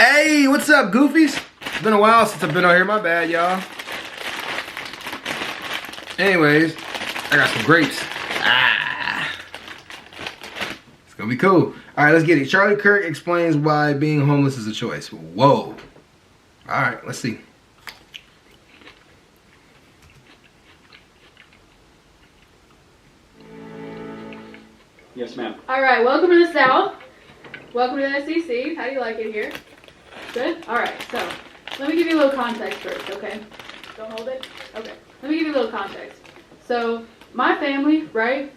Hey, what's up, goofies? It's been a while since I've been on here. My bad, y'all. Anyways, I got some grapes. It's gonna be cool. All right, let's get it. Charlie Kirk explains why being homeless is a choice. Whoa. All right, let's see. Yes, ma'am. All right, welcome to the South. Welcome to the SEC. How do you like it here? Good? All right, so let me give you a little context first, okay? Don't hold it? Okay. Let me give you a little context. So my family, right,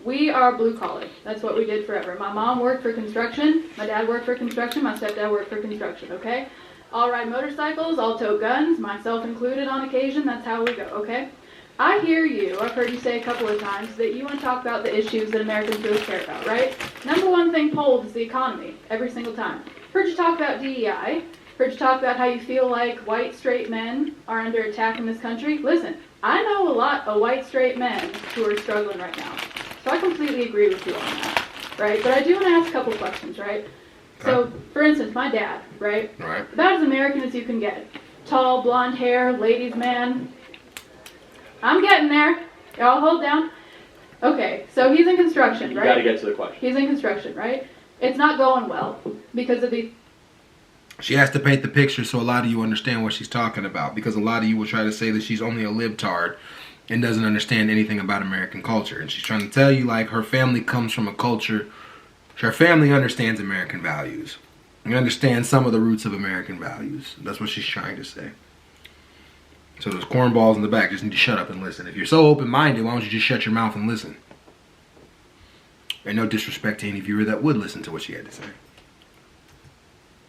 we are blue collar. That's what we did forever. My mom worked for construction. My dad worked for construction. My stepdad worked for construction, okay? I'll ride motorcycles. I'll tow guns, myself included on occasion. That's how we go, okay? I hear you, I've heard you say a couple of times that you want to talk about the issues that Americans really care about, right? Number one thing polled is the economy, every single time. Heard you talk about DEI, heard you talk about how you feel like white straight men are under attack in this country. Listen, I know a lot of white straight men who are struggling right now. So I completely agree with you on that, right? But I do want to ask a couple questions, right? So, for instance, my dad, right? Right. About as American as you can get. Tall, blonde hair, ladies' man. I'm getting there. Y'all hold down. Okay, so he's in construction, right? You gotta get to the question. He's in construction, right? It's not going well because of the... She has to paint the picture so a lot of you understand what she's talking about, because a lot of you will try to say that she's only a libtard and doesn't understand anything about American culture. And she's trying to tell you, like, her family comes from a culture. Her family understands American values. You understand some of the roots of American values. That's what she's trying to say. So those cornballs in the back just need to shut up and listen. If you're so open-minded, why don't you just shut your mouth and listen? And no disrespect to any viewer that would listen to what she had to say.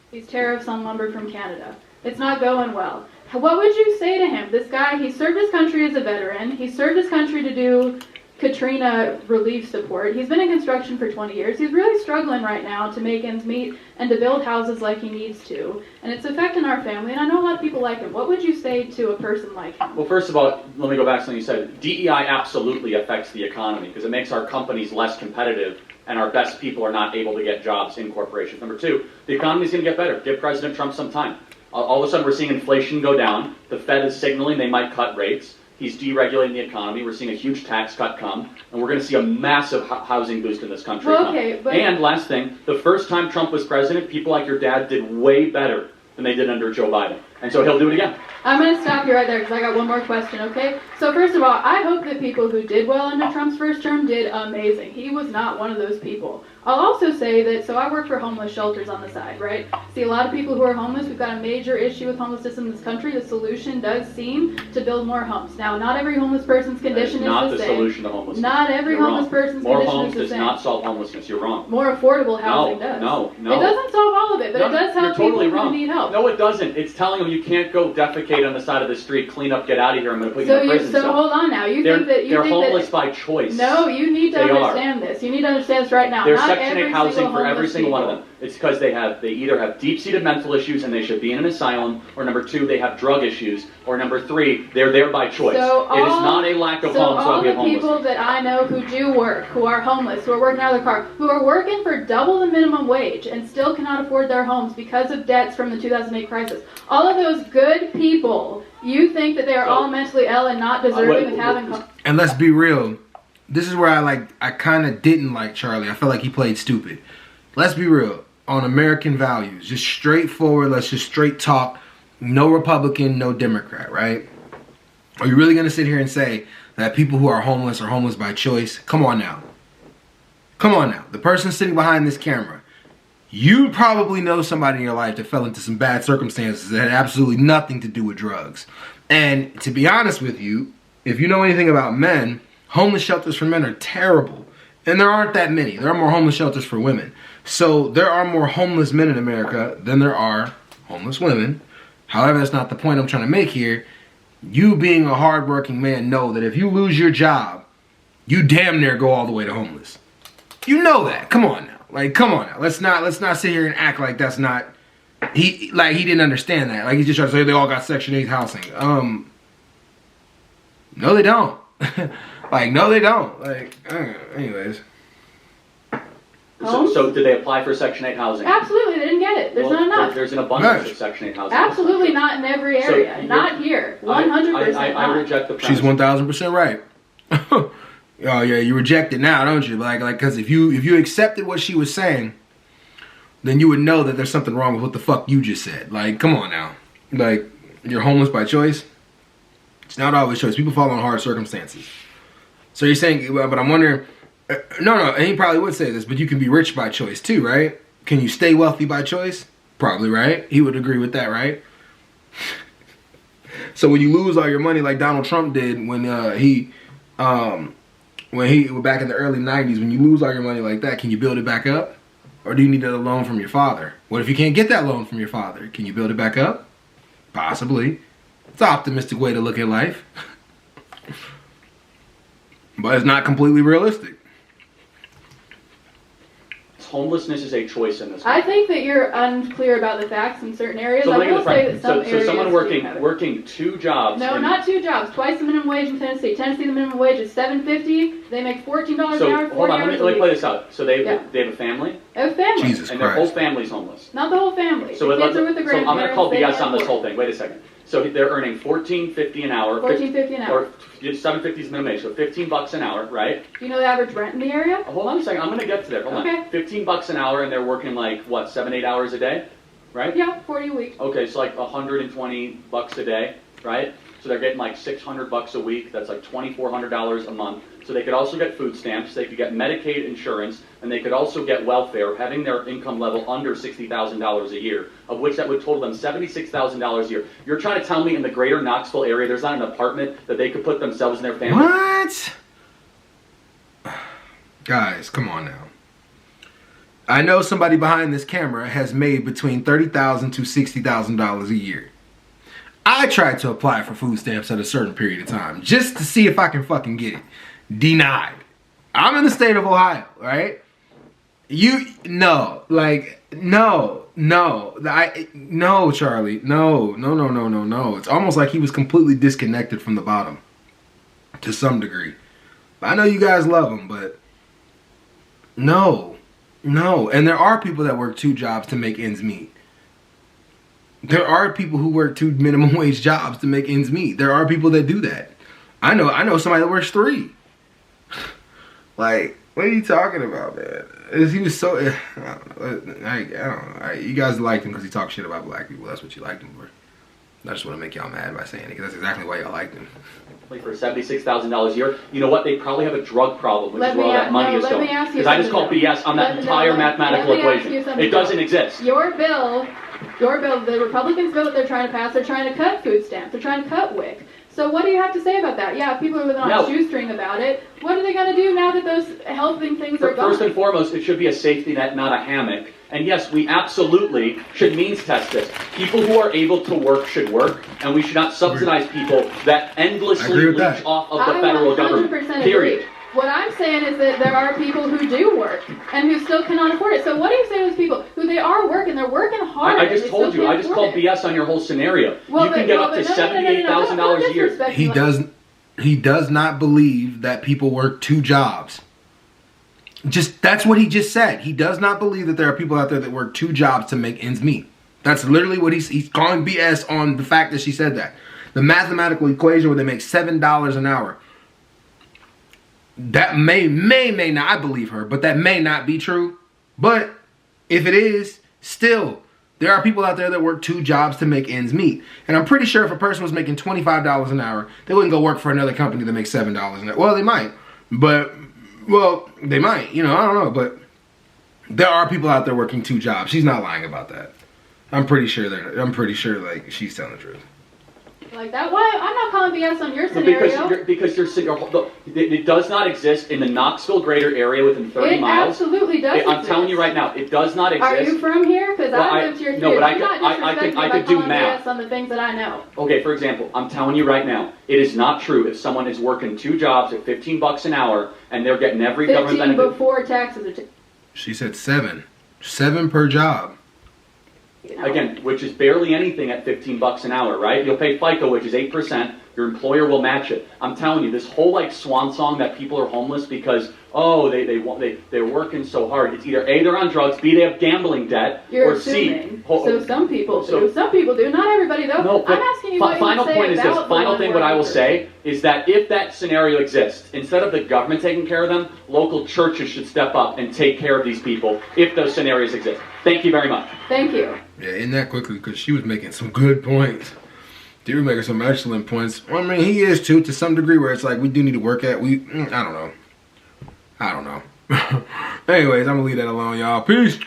These tariffs on lumber from Canada. It's not going well. What would you say to him? This guy, he served his country as a veteran. He served his country to do Katrina relief support. He's been in construction for 20 years. He's really struggling right now to make ends meet and to build houses like he needs to. And it's affecting our family, and I know a lot of people like him. What would you say to a person like him? Well, first of all, let me go back to something you said. DEI absolutely affects the economy because it makes our companies less competitive and our best people are not able to get jobs in corporations. Number two, the economy's going to get better. Give President Trump some time. All of a sudden, we're seeing inflation go down. The Fed is signaling they might cut rates. He's deregulating the economy. We're seeing a huge tax cut come, and we're going to see a massive housing boost in this country. Well, okay, but... And last thing, the first time Trump was president, people like your dad did way better than they did under Joe Biden. And so he'll do it again. I'm going to stop you right there because I got one more question, okay? So first of all, I hope that people who did well under Trump's first term did amazing. He was not one of those people. I'll also say that, so I work for homeless shelters on the side, right? See, a lot of people who are homeless, we've got a major issue with homelessness in this country. The solution does seem to build more homes. Now, not every homeless person's condition is the same. Not the solution to homelessness. Not every homeless person's condition is the same. More homes does not solve homelessness. You're wrong. More affordable housing does. No. It doesn't solve all of it, but it does help people who need help. No, it doesn't. It's telling them you can't go defecate on the side of the street, clean up, get out of here. I'm going to put you in prison. So hold on now. They're homeless by choice. No, you need to understand this. You need to understand this right now. There's Section 8 housing for every single one of them. It's because they either have deep-seated mental issues and they should be in an asylum, or number two, they have drug issues, or number three, they're there by choice. It is not a lack of homes. So all the people that I know who do work, who are homeless, who are working out of their car, who are working for double the minimum wage and still cannot afford their homes because of debts from the 2008 crisis, all of those good people, you think that they are all mentally ill and not deserving of having homes? And let's be real. This is where I kind of didn't like Charlie. I felt like he played stupid. Let's be real. On American values, just straightforward, let's just straight talk. No Republican, no Democrat, right? Are you really going to sit here and say that people who are homeless by choice? Come on now. Come on now. The person sitting behind this camera, you probably know somebody in your life that fell into some bad circumstances that had absolutely nothing to do with drugs. And to be honest with you, if you know anything about men, homeless shelters for men are terrible. And there aren't that many. There are more homeless shelters for women. So there are more homeless men in America than there are homeless women. However, that's not the point I'm trying to make here. You being a hardworking man know that if you lose your job, you damn near go all the way to homeless. You know that. Come on now. Like, come on now. Let's not sit here and act like that's not... He didn't understand that. Like, he's just trying to say they all got Section 8 housing. No, they don't. Like, no, they don't. Like, anyways. homes. So did they apply for Section 8 housing? Absolutely, they didn't get it. There's not enough. There's an abundance of Section 8 housing. Absolutely not in every area. So not here. 100% I reject the premise. She's 1,000% right. Oh yeah, you reject it now, don't you? Like, because if you accepted what she was saying, then you would know that there's something wrong with what the fuck you just said. Like, come on now. Like, you're homeless by choice. It's not always choice. People fall in hard circumstances. So you're saying, but I'm wondering. No, and he probably would say this, but you can be rich by choice too, right? Can you stay wealthy by choice? Probably, right? He would agree with that, right? So when you lose all your money like Donald Trump did when he back in the early 90s, when you lose all your money like that, can you build it back up? Or do you need a loan from your father? What if you can't get that loan from your father? Can you build it back up? Possibly. It's an optimistic way to look at life. But it's not completely realistic. Homelessness is a choice in this I country. think that you're unclear about the facts in certain areas. So, I will say that some areas someone do have it. working 2 jobs. No, not 2 jobs. Twice the minimum wage in Tennessee. Tennessee, the minimum wage is $7.50. They make $14 an hour. 40 hold on, let me play this out. So they Yeah. have a family, They have a family. Jesus and their whole Christ. family's homeless. Not the whole family. So, the kids are with the I'm grandparents. going to call they BS can't on this afford whole thing. Wait a second. So they're earning $14.50 an hour. $14.50 an hour. Or $7.50 is minimum wage, so $15 an hour, right? Do you know the average rent in the area? Hold on a second. I'm going to get to there. Hold Okay. on. $15 an hour, and they're working like what, 7-8 hours a day, right? Yeah, 40 a week. Okay, so like $120 a day, right? So they're getting like $600 a week. That's like $2,400 a month. So they could also get food stamps. They could get Medicaid insurance, and they could also get welfare, having their income level under $60,000 a year, of which that would total them $76,000 a year. You're trying to tell me in the greater Knoxville area there's not an apartment that they could put themselves and their family? What? Guys, come on now. I know somebody behind this camera has made between $30,000 to $60,000 a year. I tried to apply for food stamps at a certain period of time just to see if I can fucking get it. Denied. I'm in the state of Ohio, right? No, Charlie. No. It's almost like he was completely disconnected from the bottom to some degree. I know you guys love him, but no. And there are people that work 2 jobs to make ends meet. There are people who work 2 minimum wage jobs to make ends meet. There are people that do that. I know somebody that works 3. Like, what are you talking about, man? He was so... I don't know. You guys liked him because he talked shit about black people. That's what you liked him for. I just want to make y'all mad by saying it, because that's exactly why y'all liked him. Like for $76,000 a year, you know what? They probably have a drug problem, which is where all that money is let me going. ask you Because I just called something, BS on that entire mathematical equation. It doesn't exist. Your bill, the Republicans' bill that they're trying to pass, they're trying to cut food stamps. They're trying to cut WIC. So what do you have to say about that? Yeah, people are living on a shoestring about it. What are they going to do now that those helping things are gone? First and foremost, it should be a safety net, not a hammock. And yes, we absolutely should means test this. People who are able to work should work, and we should not subsidize people that endlessly leech off of the federal government. Period. Agree. What I'm saying is that there are people who do work and who still cannot afford it. So what do you say to those people who they are working, they're working hard? I just told you, I just called BS on your whole scenario. You can get up to $78,000 a year. He does not believe that people work 2 jobs. That's what he just said. He does not believe that there are people out there that work 2 jobs to make ends meet. That's literally what he's calling BS on the fact that she said that. The mathematical equation where they make $7 an hour. That may not, I believe her, but that may not be true. But if it is, still, there are people out there that work 2 jobs to make ends meet. And I'm pretty sure if a person was making $25 an hour, they wouldn't go work for another company that makes $7 an hour. Well, they might. They might. I don't know. But there are people out there working 2 jobs. She's not lying about that. I'm pretty sure like she's telling the truth. Like that? Why? I'm not calling BS on your scenario. Because it does not exist in the Knoxville greater area within 30 miles. It absolutely does. I'm telling you right now, it does not exist. Are you from here? Because I lived here too. No, but I could do math. BS on the things that I know. Okay, for example, I'm telling you right now, it is not true if someone is working 2 jobs at $15 an hour and they're getting every government benefit. 15 before taxes. She said 7. 7 per job. Again, which is barely anything at $15 an hour, right? You'll pay FICA, which is 8%. Your employer will match it. I'm telling you, this whole swan song that people are homeless because oh, they're working so hard. It's either A, they're on drugs, B, they have gambling debt, You're or assuming. C. So some people do. Some people do. Not everybody though. No, but I'm asking you what final you would point say is about this. Final the thing, what I will worker. say is that if that scenario exists, instead of the government taking care of them, local churches should step up and take care of these people if those scenarios exist. Thank you very much. Thank you. Yeah, in that quickly, because she was making some good points. They were making some excellent points. Well, I mean, he is too, to some degree, where it's like we do need to work at. I don't know. Anyways, I'm gonna leave that alone, y'all. Peace.